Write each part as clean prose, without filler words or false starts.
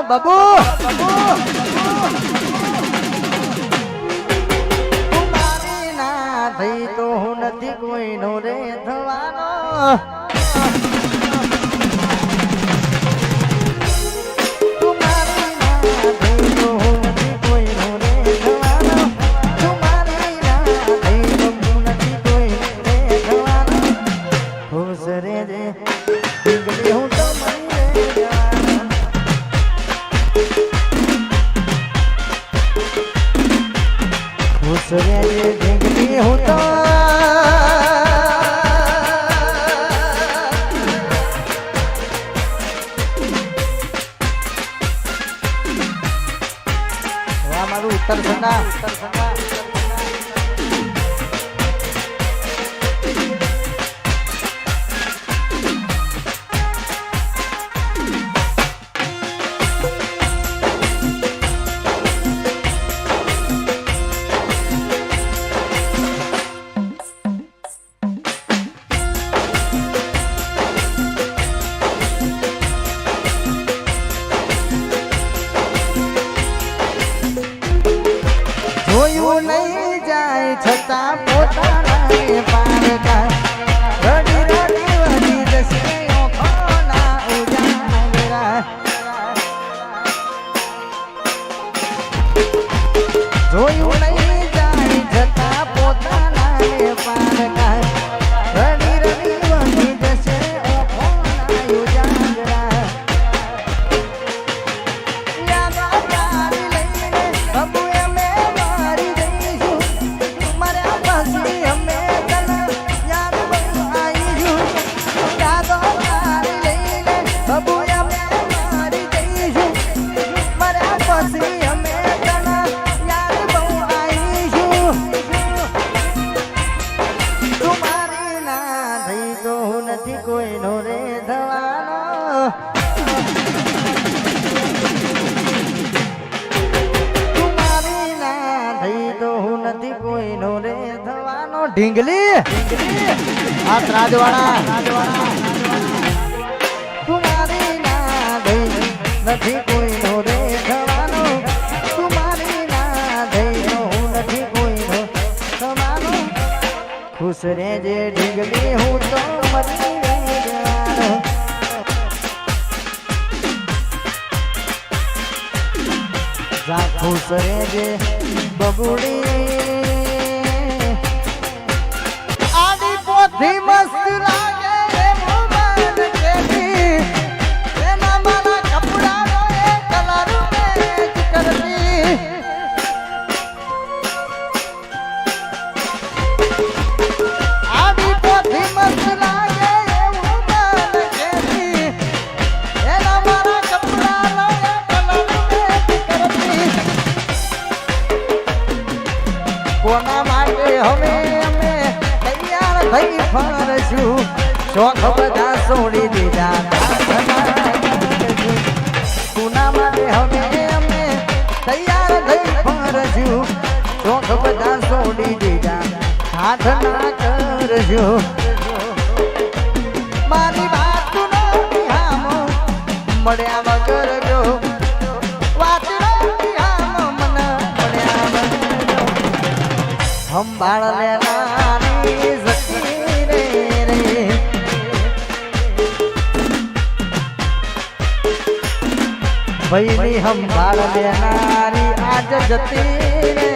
બાબુ મારી ના થઈ તો હું નથી કોઈનો રે થવાનો उत्तर संगा છતાં પોતાના પારકા રડી રડી વળી જશે ઓખોના ઉજાગરા જોયું નહીં જાય છતાં પોતાના પારકા રડી રડી વળી જશે ઓખોના ઉજાગરા યાદ આવી લઈને બબુ અમે મારી જઈશું કોઈનો રે થવાનો તુમારી ના થઈ તો હું નથી કોઈનો રે થવાનો ઢીંગલી આ રાજવાડા તુમારી ના થઈ નથી કોઈનો રે થવાનો તુમારી ના થઈ તો હું નથી કોઈનો થવાનો ખુશ રહેજે ઢીંગલી હું તો મરી ખુશ રહેજે બબુડી આડી પોથી મસ્ત લાગે એવું મન કેતી એના મારા કપડાનો એ કલર મેચ કરતી આડી પોથી મસ્ત લાગે એવું મન કેતી એના મારા કપડાનો એ કલર મેચ કરતી કોના માટે હવે અમે તૈયાર થઈ ફરશું શોખ બધા છોડી દીધા કોના માટે હવે અમે તૈયાર થઈ ફરશું શોખ બધા છોડી દીધા હાથ ના કરશું મારી વાત નો હામો મળ્યા વગર જો વાત સંભાળ લેનારી જતી રે ભાઈની સંભાળ લેનારી આજ જતી રે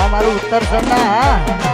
મારું ઉત્તર સન્ના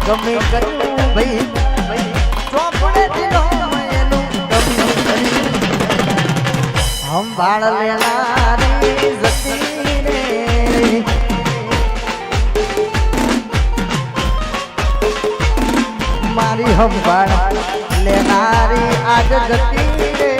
ગમે કર્યું ભાઈ ચોપડે દિલો એનું ગમે કર્યું સંભાળ લેનારી જતી રે મારી સંભાળ લેનારી આજ જતી રે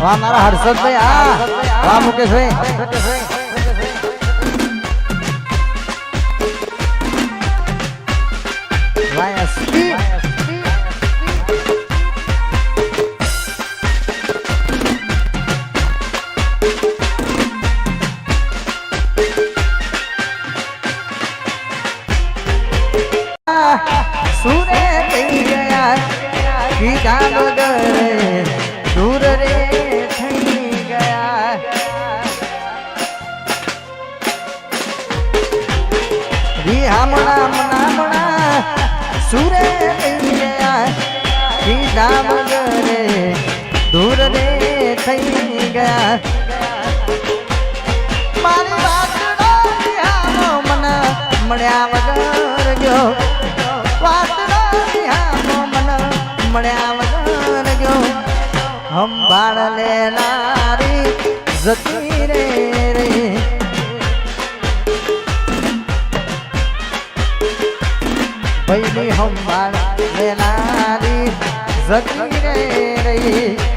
વાહ મારા હર્ષદભાઈ હા વાહ મુકેશભાઈ વાહ એસપી સુરે થઈ ગયા કીધા વગર દૂર રે થઈ ગયા હમણાં સુરે થઈ ગયા કીધા વગર દૂર રે થઈ ગયા મારી વાત મને મળ્યા વગર ગયો વાત મને મળ્યા વગર ગયો સંભાળ લેનારી જતી રે ભાઈની સંભાળ લેનારી જતી રે